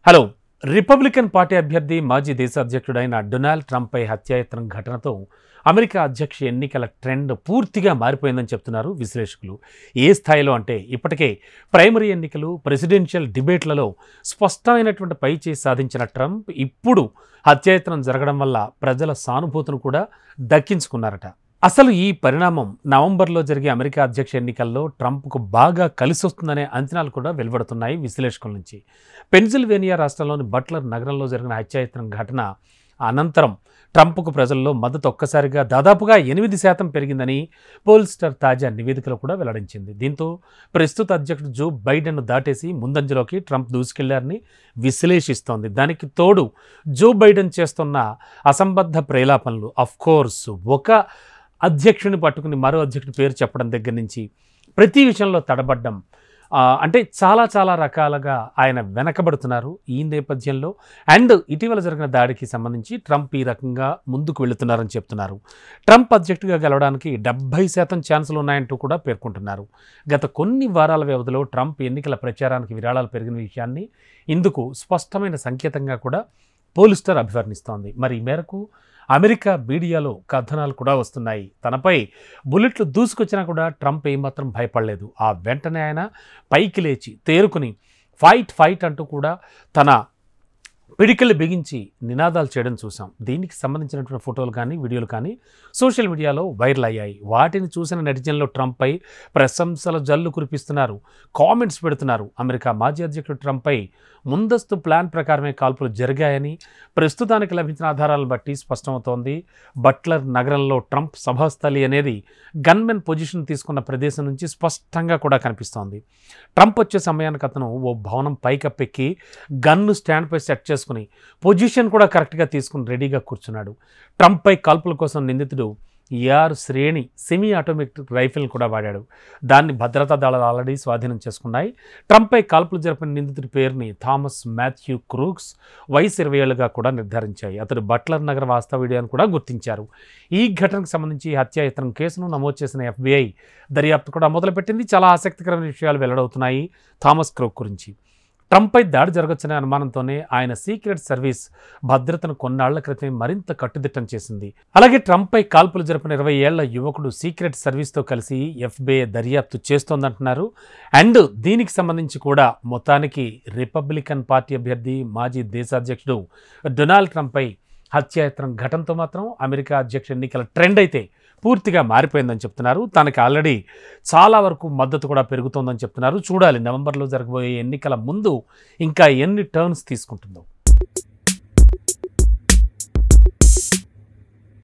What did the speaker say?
Hello. Republican party అభ్యర్థి మాజీ దేశ అధ్యక్షుడైన డొనాల్డ్ ట్రంప్పై హత్యాయత్నం ఘటనతో అమెరికా అధ్యక్ష ఎన్నికల ట్రెండ్ పూర్తిగా మారిపోయిందని చెప్తున్నారు విశ్లేషకులు. ఏ స్థాయిలో అంటే ఇప్పటికే ప్రైమరీ ఎన్నికలు, ప్రెసిడెన్షియల్ డిబేట్లలో స్పష్టమైనటువంటి పైచేయి సాధించిన ట్రంప్ ఇప్పుడు హత్యాయత్నం జరగడం వల్ల ప్రజల సానుభూతిని కూడా దక్కించుకున్నారట. అసలు ఈ పరిణామం నవంబర్లో జరిగే అమెరికా అధ్యక్ష ఎన్నికల్లో ట్రంప్కు బాగా కలిసొస్తుందనే అంచనాలు కూడా వెలువడుతున్నాయి విశ్లేషకుల నుంచి. పెన్సిల్వేనియా రాష్ట్రంలోని బట్లర్ నగరంలో జరిగిన హత్యాయత్నం ఘటన అనంతరం ట్రంప్కు ప్రజల్లో మద్దతు ఒక్కసారిగా దాదాపుగా 8% పెరిగిందని పోల్స్టర్ తాజా నివేదికలో కూడా వెల్లడించింది. దీంతో ప్రస్తుత అధ్యక్షుడు జో బైడెన్ను దాటేసి ముందంజలోకి ట్రంప్ దూసుకెళ్లారని విశ్లేషిస్తోంది. దానికి తోడు జో బైడెన్ చేస్తున్న అసంబద్ధ ప్రేలాపనలు, అఫ్కోర్స్ ఒక అధ్యక్షుని పట్టుకుని మరో అధ్యక్షుడి పేరు చెప్పడం దగ్గర నుంచి ప్రతి విషయంలో తడబడ్డం, అంటే చాలా రకాలుగా ఆయన వెనకబడుతున్నారు. ఈ నేపథ్యంలో అండ్ ఇటీవల జరిగిన దాడికి సంబంధించి ట్రంప్ ఈ రకంగా ముందుకు వెళుతున్నారని చెప్తున్నారు. ట్రంప్ అధ్యక్షుడిగా గెలవడానికి 70% ఛాన్సులు ఉన్నాయంటూ కూడా పేర్కొంటున్నారు. గత కొన్ని వారాల వ్యవధిలో ట్రంప్ ఎన్నికల ప్రచారానికి విరాళాలు పెరిగిన విషయాన్ని ఇందుకు స్పష్టమైన సంకేతంగా కూడా పోల్స్టర్ అభివర్ణిస్తోంది. మరి ఈ మేరకు అమెరికా మీడియాలో కథనాలు కూడా వస్తున్నాయి. తనపై బుల్లెట్లు దూసుకొచ్చినా కూడా ట్రంప్ ఏమాత్రం భయపడలేదు. ఆ వెంటనే ఆయన పైకి లేచి తేరుకుని ఫైట్ అంటూ కూడా తన పిడికిళ్ళు బిగించి నినాదాలు చేయడం చూసాం. దీనికి సంబంధించినటువంటి ఫోటోలు కానీ వీడియోలు కానీ సోషల్ మీడియాలో వైరల్ అయ్యాయి. వాటిని చూసిన నెటిజన్లు ట్రంప్పై ప్రశంసల జల్లు కురిపిస్తున్నారు, కామెంట్స్ పెడుతున్నారు. అమెరికా మాజీ అధ్యక్షుడు ట్రంప్పై ముందస్తు ప్లాన్ ప్రకారమే కాల్పులు జరిగాయని ప్రస్తుతానికి లభించిన ఆధారాలను బట్టి స్పష్టమవుతోంది. బట్లర్ నగరంలో ట్రంప్ సభాస్థలి అనేది గన్మెన్ పొజిషన్ తీసుకున్న ప్రదేశం నుంచి స్పష్టంగా కూడా కనిపిస్తోంది. ట్రంప్ వచ్చే సమయానికి అతను ఓ భవనం పైకప్పెక్కి గన్ను స్టాండ్పై సెట్ చేసుకుని పొజిషన్ కూడా కరెక్ట్గా తీసుకుని రెడీగా కూర్చున్నాడు. ట్రంప్పై కాల్పుల కోసం నిందితుడు AR శ్రేణి సెమీ ఆటోమేటిక్ రైఫిల్ని కూడా వాడాడు. దాన్ని భద్రతా దళాలు ఆల్రెడీ స్వాధీనం చేసుకున్నాయి. ట్రంప్పై కాల్పులు జరిపిన నిందితుడి పేరుని థామస్ మాథ్యూ క్రూక్స్, వయసు 20 ఏళ్లుగా కూడా నిర్ధారించాయి. అతడు బట్లర్ నగర వాస్తవ్యుడు అని కూడా గుర్తించారు. ఈ ఘటనకు సంబంధించి హత్యాయత్నం కేసును నమోదు చేసిన FBI దర్యాప్తు కూడా మొదలుపెట్టింది. చాలా ఆసక్తికరమైన విషయాలు వెల్లడవుతున్నాయి థామస్ క్రూక్ గురించి. ట్రంప్పై దాడి జరగొచ్చనే అనుమానంతోనే ఆయన సీక్రెట్ సర్వీస్ భద్రతను కొన్నాళ్ల క్రితమే మరింత కట్టుదిట్టం చేసింది. అలాగే ట్రంప్పై కాల్పులు జరిపిన 20 ఏళ్ల యువకుడు సీక్రెట్ సర్వీస్తో కలిసి FBI దర్యాప్తు చేస్తోందంటున్నారు. అండ్ దీనికి సంబంధించి కూడా మొత్తానికి రిపబ్లికన్ పార్టీ అభ్యర్థి మాజీ దేశాధ్యక్షుడు డొనాల్డ్ ట్రంప్పై హత్యాయత్నం ఘటనతో మాత్రం అమెరికా అధ్యక్ష ఎన్నికల ట్రెండ్ అయితే పూర్తిగా మారిపోయిందని చెప్తున్నారు. తనకి ఆల్రెడీ చాలా వరకు మద్దతు కూడా పెరుగుతోందని చెప్తున్నారు. చూడాలి నవంబర్లో జరగబోయే ఎన్నికల ముందు ఇంకా ఎన్ని టర్న్స్ తీసుకుంటుందో.